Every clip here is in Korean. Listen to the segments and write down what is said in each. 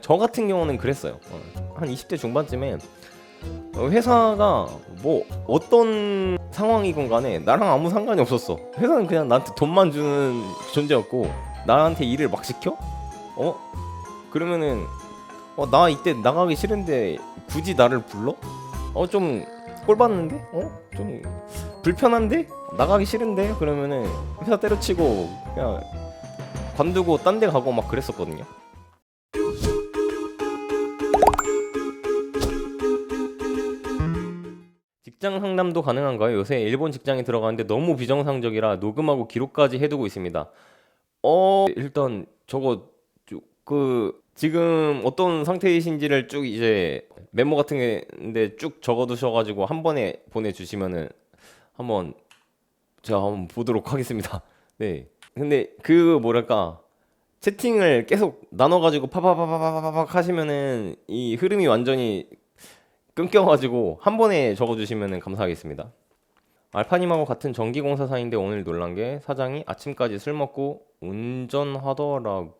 저 같은 경우는 그랬어요. 한 20대 중반쯤에 회사가 뭐 어떤 상황이건 간에 나랑 아무 상관이 없었어. 회사는 그냥 나한테 돈만 주는 존재였고 나한테 일을 막 시켜? 그러면은 나 이때 나가기 싫은데 굳이 나를 불러? 좀 꼴받는데? 좀 불편한데? 나가기 싫은데? 그러면은 회사 때려치고 그냥 관두고 딴 데 가고 막 그랬었거든요. 직장 상담도 가능한가요? 요새 일본 직장에 들어가는데 너무 비정상적이라 녹음하고 기록까지 해두고 있습니다. 일단 저거 지금 어떤 상태이신지를 쭉 이제 메모 같은 데 쭉 적어두셔가지고 한 번에 보내주시면은 한번 제가 한번 보도록 하겠습니다. 네. 근데 뭐랄까 채팅을 계속 나눠가지고 파파파파파팍 하시면은 이 흐름이 완전히 끊겨가지고 한 번에 적어주시면은 감사하겠습니다. 알파님하고 같은 전기공사사인데 오늘 놀란 게 사장이 아침까지 술 먹고 운전하더라고요.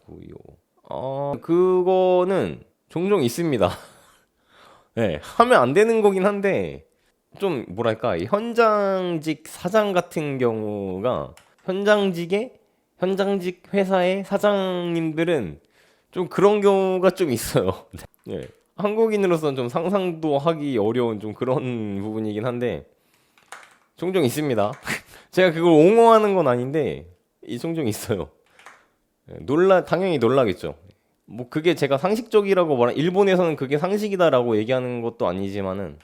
그거는 종종 있습니다. 네, 하면 안 되는 거긴 한데 좀 뭐랄까 이 현장직 사장 같은 경우가 현장직 회사의 사장님들은 좀 그런 경우가 좀 있어요. 네. 한국인으로서는 좀 상상도 하기 어려운 좀 그런 부분이긴 한데 종종 있습니다. 제가 그걸 옹호하는 건 아닌데 종종 있어요. 당연히 놀라겠죠. 뭐 그게 제가 상식적이라고 일본에서는 그게 상식이다라고 얘기하는 것도 아니지만은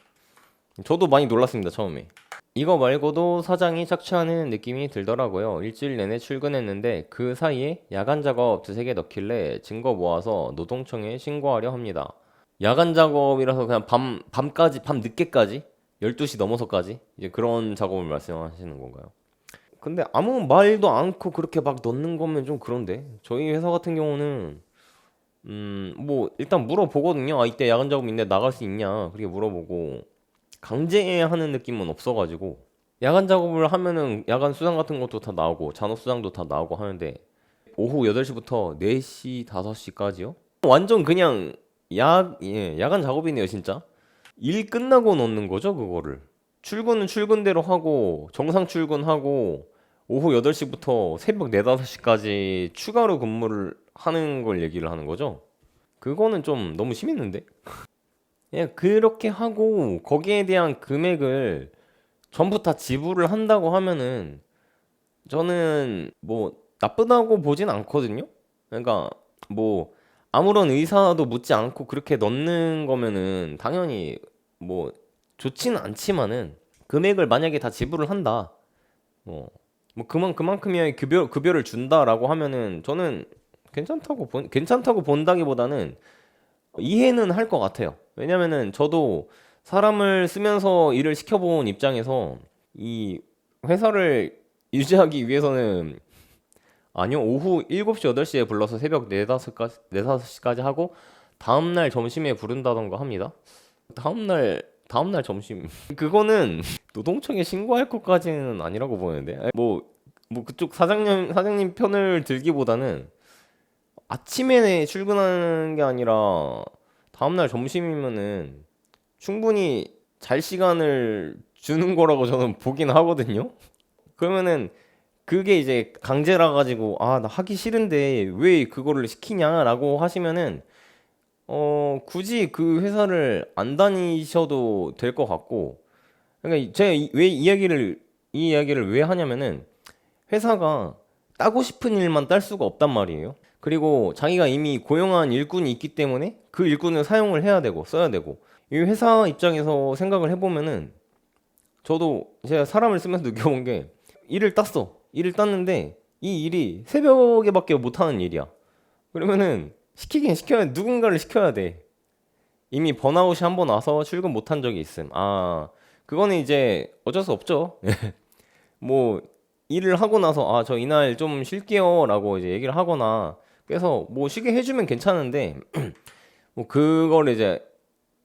저도 많이 놀랐습니다 처음에. 이거 말고도 사장이 착취하는 느낌이 들더라고요. 일주일 내내 출근했는데 그 사이에 야간 작업 두세 개 넣길래 증거 모아서 노동청에 신고하려 합니다. 야간 작업이라서 그냥 밤 늦게까지 12시 넘어서까지 이제 그런 작업을 말씀하시는 건가요? 근데 아무 말도 않고 그렇게 막 넣는 거면 좀 그런데 저희 회사 같은 경우는 뭐 일단 물어보거든요. 이때 야간 작업인데 나갈 수 있냐 그렇게 물어보고 강제하는 느낌은 없어가지고 야간 작업을 하면은 야간 수당 같은 것도 다 나오고 잔업 수당도 다 나오고 하는데 오후 8시부터 4시 5시까지요? 완전 그냥 야간 작업이네요 진짜. 일 끝나고 넣는 거죠 그거를. 출근은 출근대로 하고 정상 출근하고 오후 8시부터 새벽 4, 5시까지 추가로 근무를 하는 걸 얘기를 하는 거죠. 그거는 좀 너무 심했는데? 그냥 그렇게 하고 거기에 대한 금액을 전부 다 지불을 한다고 하면은 저는 뭐 나쁘다고 보진 않거든요. 그러니까 뭐 아무런 의사도 묻지 않고 그렇게 넣는 거면은 당연히 뭐 좋지는 않지만은 금액을 만약에 다 지불을 한다. 그만큼의 급여를 준다라고 하면은 저는 괜찮다고 본다기보다는 이해는 할 것 같아요. 왜냐면은 저도 사람을 쓰면서 일을 시켜본 입장에서 이 회사를 유지하기 위해서는 아니요 오후 7시 8시에 불러서 새벽 4, 5시까지 하고 다음날 점심에 부른다던가 합니다. 다음날 점심 그거는 노동청에 신고할 것까지는 아니라고 보는데 뭐 그쪽 사장님 편을 들기보다는 아침에 출근하는 게 아니라 다음날 점심이면은 충분히 잘 시간을 주는 거라고 저는 보긴 하거든요. 그러면은 그게 이제 강제라 가지고 나 하기 싫은데 왜 그거를 시키냐라고 하시면은 굳이 그 회사를 안 다니셔도 될 것 같고 그러니까 제가 왜 이 이야기를 왜 하냐면은 회사가 따고 싶은 일만 딸 수가 없단 말이에요. 그리고 자기가 이미 고용한 일꾼이 있기 때문에 그 일꾼을 사용을 해야 되고 써야 되고 이 회사 입장에서 생각을 해보면은 저도 제가 사람을 쓰면서 느껴본 게 일을 땄는데 이 일이 새벽에밖에 못하는 일이야. 그러면은 시키긴 시켜야 누군가를 시켜야 돼. 이미 번아웃이 한 번 와서 출근 못한 적이 있음. 그거는 이제 어쩔 수 없죠. 뭐 일을 하고 나서 저 이날 좀 쉴게요라고 이제 얘기를 하거나 그래서 뭐 쉬게 해주면 괜찮은데 뭐 그걸 이제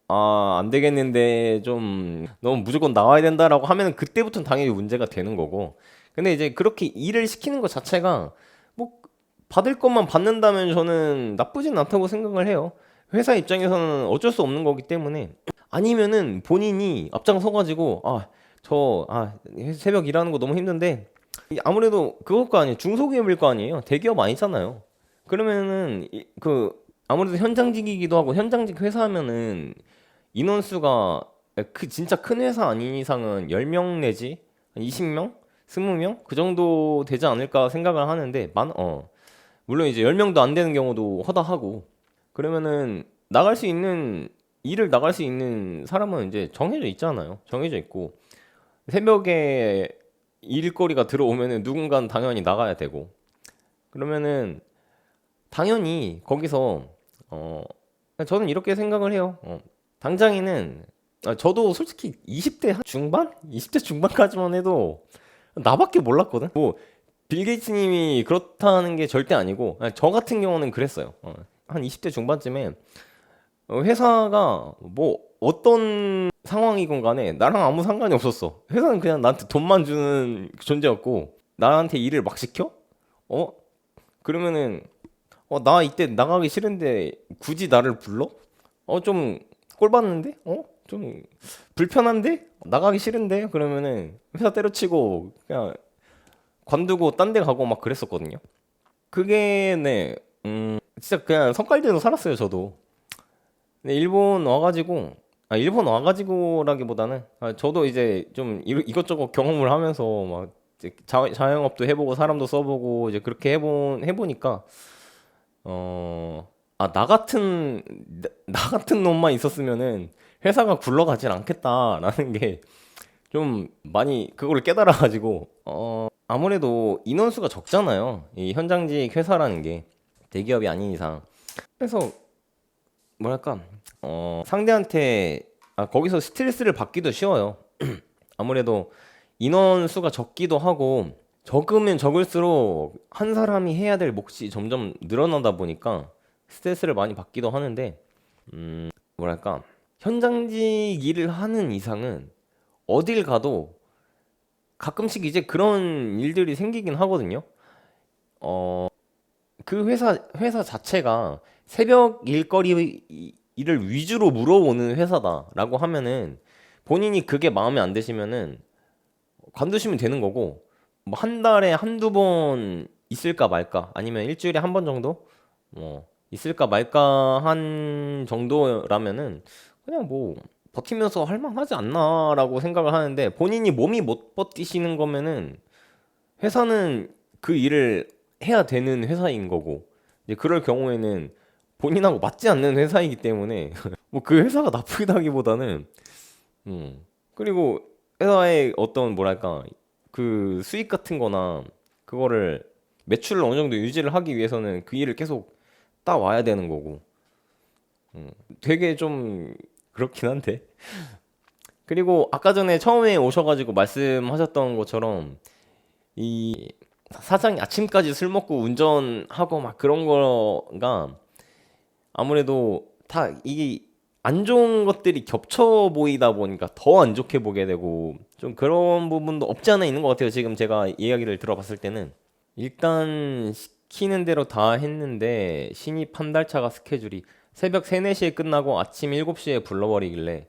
안 되겠는데 좀 너무 무조건 나와야 된다라고 하면 그때부터는 당연히 문제가 되는 거고 근데 이제 그렇게 일을 시키는 것 자체가 뭐 받을 것만 받는다면 저는 나쁘진 않다고 생각을 해요. 회사 입장에서는 어쩔 수 없는 거기 때문에 아니면은 본인이 앞장서가지고 새벽 일하는 거 너무 힘든데 아무래도 그것 거 아니에요. 중소기업일 거 아니에요. 대기업 아니잖아요. 그러면은 아무래도 현장직이기도 하고 현장직 회사 하면은 인원수가 진짜 큰 회사 아닌 이상은 10명 내지 한 20명? 20명? 그 정도 되지 않을까 생각을 하는데 물론 이제 10명도 안 되는 경우도 허다하고 그러면은 일을 나갈 수 있는 사람은 이제 정해져 있잖아요. 정해져 있고 새벽에 일거리가 들어오면은 누군가는 당연히 나가야 되고 그러면은 당연히 거기서 저는 이렇게 생각을 해요. 당장에는 저도 솔직히 20대 중반? 20대 중반까지만 해도 나밖에 몰랐거든. 뭐 빌 게이츠님이 그렇다는 게 절대 아니고 저 같은 경우는 그랬어요. 한 20대 중반쯤에 회사가 뭐 어떤 상황이건 간에 나랑 아무 상관이 없었어. 회사는 그냥 나한테 돈만 주는 존재였고 나한테 일을 막 시켜? 어? 그러면은 나 이때 나가기 싫은데 굳이 나를 불러? 좀 꼴받는데? 좀 불편한데? 나가기 싫은데? 그러면은 회사 때려치고 그냥 관두고 딴 데 가고 막 그랬었거든요. 그게 진짜 그냥 성깔대로 살았어요, 저도. 근데 일본 와가지고라기보다는 저도 이제 좀 이것저것 경험을 하면서 막 이제 자영업도 해보고 사람도 써보고 이제 그렇게 해보니까 나 같은 놈만 있었으면은 회사가 굴러가질 않겠다라는 게 좀 많이 그걸 깨달아가지고 아무래도 인원수가 적잖아요. 이 현장직 회사라는 게 대기업이 아닌 이상. 그래서 뭐랄까 상대한테 거기서 스트레스를 받기도 쉬워요. 아무래도 인원수가 적기도 하고 적으면 적을수록 한 사람이 해야 될 몫이 점점 늘어나다 보니까 스트레스를 많이 받기도 하는데 뭐랄까 현장직 일을 하는 이상은 어딜 가도 가끔씩 이제 그런 일들이 생기긴 하거든요. 그 회사 자체가 새벽 일을 위주로 물어오는 회사다라고 하면은 본인이 그게 마음에 안 드시면은 관두시면 되는 거고 뭐 한 달에 한두 번 있을까 말까 아니면 일주일에 한 번 정도 있을까 말까 한 정도라면은 그냥 뭐 버티면서 할 만하지 않나라고 생각을 하는데 본인이 몸이 못 버티시는 거면은 회사는 그 일을 해야 되는 회사인 거고 이제 그럴 경우에는 본인하고 맞지 않는 회사이기 때문에 뭐 그 회사가 나쁘다기보다는 그리고 회사의 어떤 뭐랄까 그 수익 같은 거나 그거를 매출을 어느 정도 유지를 하기 위해서는 그 일을 계속 따와야 되는 거고 되게 좀 그렇긴 한데 그리고 아까 전에 처음에 오셔가지고 말씀하셨던 것처럼 이 사장이 아침까지 술 먹고 운전하고 막 그런 거가 아무래도 다 이게 안 좋은 것들이 겹쳐 보이다 보니까 더 안 좋게 보게 되고 좀 그런 부분도 없지 않아 있는 것 같아요. 지금 제가 이야기를 들어봤을 때는 일단 시키는 대로 다 했는데 신입 한 달 차가 스케줄이 새벽 3, 4시에 끝나고 아침 7시에 불러버리길래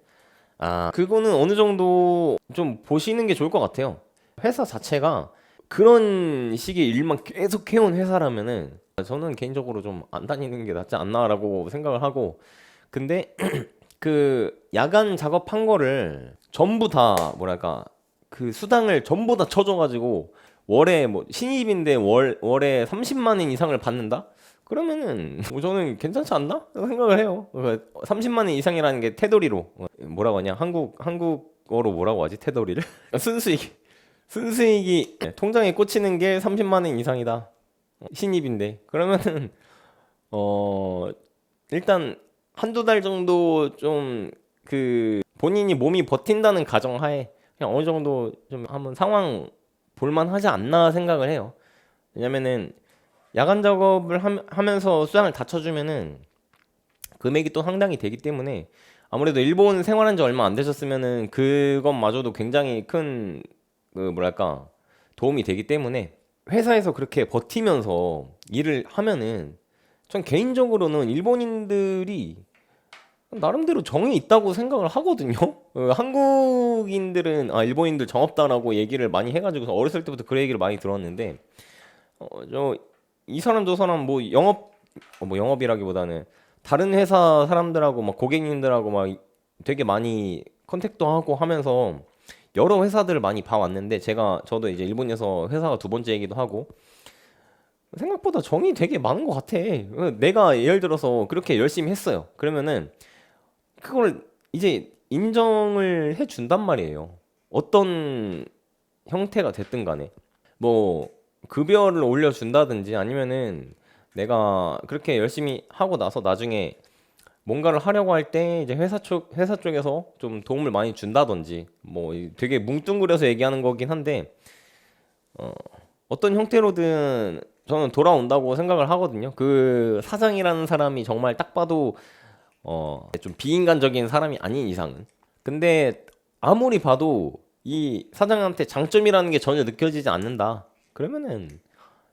그거는 어느 정도 좀 보시는 게 좋을 것 같아요. 회사 자체가 그런 식의 일만 계속 해온 회사라면은 저는 개인적으로 좀 안 다니는 게 낫지 않나라고 생각을 하고 근데 그 야간 작업한 거를 전부 다 뭐랄까 그 수당을 전부 다 쳐줘가지고 월에 뭐 신입인데 월에 30만 원 이상을 받는다? 그러면은 뭐 저는 괜찮지 않나? 생각을 해요. 30만 원 이상이라는 게 테두리로 뭐라고 하냐? 한국어로 뭐라고 하지? 테두리를? 순수익이 통장에 꽂히는 게 30만 원 이상이다. 신입인데 그러면은 일단 한두 달 정도 좀 그 본인이 몸이 버틴다는 가정하에 그냥 어느 정도 좀 한번 상황 볼만 하지 않나 생각을 해요. 왜냐면은 야간 작업을 하면서 수당을 다 쳐주면은 금액이 또 상당히 되기 때문에 아무래도 일본 생활한 지 얼마 안 되셨으면은 그것마저도 굉장히 큰 그 뭐랄까 도움이 되기 때문에 회사에서 그렇게 버티면서 일을 하면은 전 개인적으로는 일본인들이 나름대로 정이 있다고 생각을 하거든요. 한국인들은 일본인들 정 없다라고 얘기를 많이 해가지고 어렸을 때부터 그 얘기를 많이 들었는데 저 이 사람 저 사람 뭐 영업이라기보다는 다른 회사 사람들하고 막 고객님들하고 막 되게 많이 컨택도 하고 하면서 여러 회사들을 많이 봐왔는데 저도 이제 일본에서 회사가 두 번째이기도 하고 생각보다 정이 되게 많은 것 같아. 내가 예를 들어서 그렇게 열심히 했어요. 그러면은 그걸 이제 인정을 해준단 말이에요. 어떤 형태가 됐든 간에. 뭐 급여를 올려준다든지 아니면은 내가 그렇게 열심히 하고 나서 나중에 뭔가를 하려고 할 때 이제 회사 쪽에서 좀 도움을 많이 준다든지 뭐 되게 뭉뚱그려서 얘기하는 거긴 한데 어떤 형태로든 저는 돌아온다고 생각을 하거든요. 그 사장이라는 사람이 정말 딱 봐도 좀 비인간적인 사람이 아닌 이상은. 근데 아무리 봐도 이 사장한테 장점이라는 게 전혀 느껴지지 않는다. 그러면은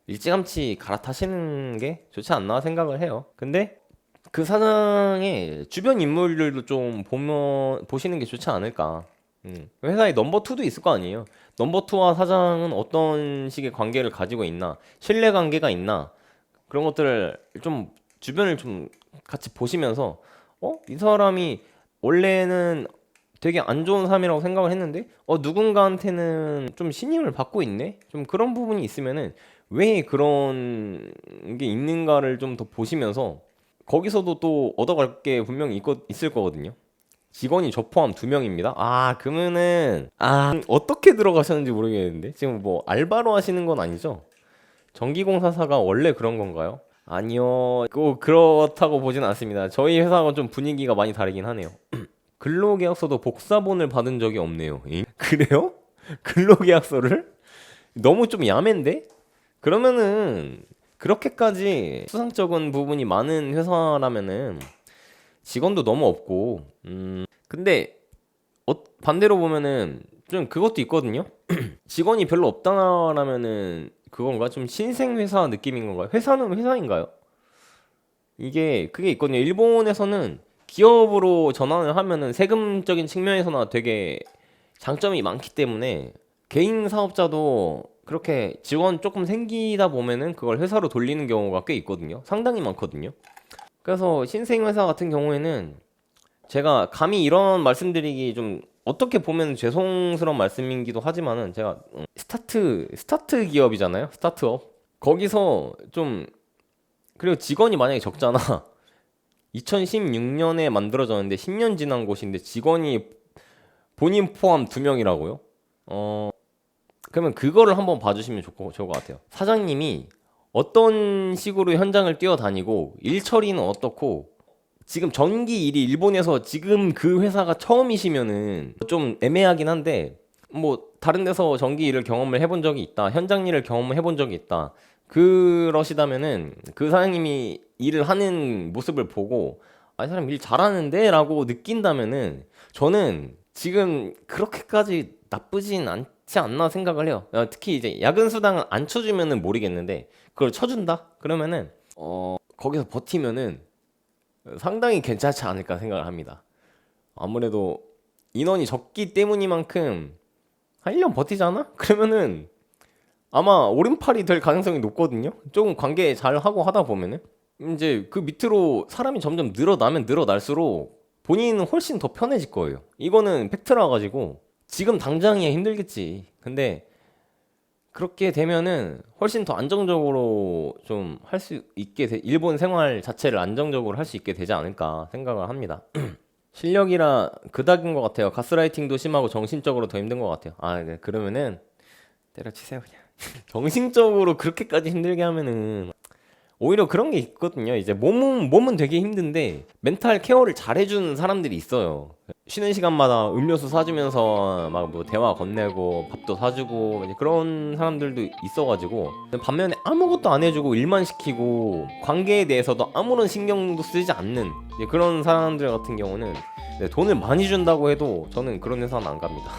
일찌감치 갈아타시는 게 좋지 않나 생각을 해요. 근데 그 사장의 주변 인물들도 좀 보시는 게 좋지 않을까. 회사에 넘버 2도 있을 거 아니에요. 넘버 2와 사장은 어떤 식의 관계를 가지고 있나, 신뢰 관계가 있나, 그런 것들을 좀 주변을 좀 같이 보시면서 이 사람이 원래는 되게 안 좋은 사람이라고 생각을 했는데 누군가한테는 좀 신임을 받고 있네? 좀 그런 부분이 있으면은 왜 그런 게 있는가를 좀 더 보시면서 거기서도 또 얻어갈 게 분명히 있을 거거든요. 직원이 저 포함 2명입니다. 그러면은 어떻게 들어가셨는지 모르겠는데 지금 뭐 알바로 하시는 건 아니죠? 전기공사사가 원래 그런 건가요? 아니요. 꼭 그렇다고 보진 않습니다. 저희 회사하고 좀 분위기가 많이 다르긴 하네요. 근로계약서도 복사본을 받은 적이 없네요. 그래요? 근로계약서를? 너무 좀 야맨데? 그러면은 그렇게까지 수상쩍은 부분이 많은 회사라면은 직원도 너무 없고 근데 반대로 보면은 좀 그것도 있거든요. 직원이 별로 없다라면은 그건가? 좀 신생 회사 느낌인 건가요? 회사는 회사인가요? 그게 있거든요. 일본에서는 기업으로 전환을 하면은 세금적인 측면에서나 되게 장점이 많기 때문에 개인 사업자도 그렇게 직원 조금 생기다 보면은 그걸 회사로 돌리는 경우가 꽤 있거든요. 상당히 많거든요. 그래서 신생 회사 같은 경우에는 제가 감히 이런 말씀드리기 좀 어떻게 보면 죄송스러운 말씀이기도 하지만은 제가 스타트 기업이잖아요. 스타트업. 거기서 좀 그리고 직원이 만약에 적잖아. 2016년에 만들어졌는데 10년 지난 곳인데 직원이 본인 포함 2명이라고요? 그러면 그거를 한번 봐주시면 좋을 것 같아요. 사장님이 어떤 식으로 현장을 뛰어다니고 일 처리는 어떻고 지금 전기 일이 일본에서 지금 그 회사가 처음이시면은 좀 애매하긴 한데 뭐 다른 데서 전기 일을 경험을 해본 적이 있다. 현장 일을 경험을 해본 적이 있다. 그러시다면은 그 사장님이 일을 하는 모습을 보고 이 사람 일 잘하는데 라고 느낀다면은 저는 지금 그렇게까지 나쁘진 않지 않나 생각을 해요. 특히 이제 야근 수당을 안 쳐주면은 모르겠는데 그걸 쳐준다? 그러면은 거기서 버티면은 상당히 괜찮지 않을까 생각을 합니다. 아무래도 인원이 적기 때문이만큼 한 1년 버티잖아? 그러면은 아마 오른팔이 될 가능성이 높거든요. 조금 관계 잘 하고 하다 보면은 이제 그 밑으로 사람이 점점 늘어나면 늘어날수록 본인은 훨씬 더 편해질 거예요. 이거는 팩트라 가지고 지금 당장이야 힘들겠지. 근데 그렇게 되면은 훨씬 더 안정적으로 좀 할 수 있게 일본 생활 자체를 안정적으로 할 수 있게 되지 않을까 생각을 합니다. 실력이라 그닥인 것 같아요. 가스라이팅도 심하고 정신적으로 더 힘든 것 같아요. 네. 그러면은 때려치세요 그냥. 정신적으로 그렇게까지 힘들게 하면은 오히려 그런 게 있거든요. 이제 몸은 되게 힘든데 멘탈 케어를 잘 해주는 사람들이 있어요. 쉬는 시간마다 음료수 사주면서 막 뭐 대화 건네고 밥도 사주고 이제 그런 사람들도 있어가지고 반면에 아무것도 안 해주고 일만 시키고 관계에 대해서도 아무런 신경도 쓰지 않는 그런 사람들 같은 경우는 돈을 많이 준다고 해도 저는 그런 회사는 안 갑니다.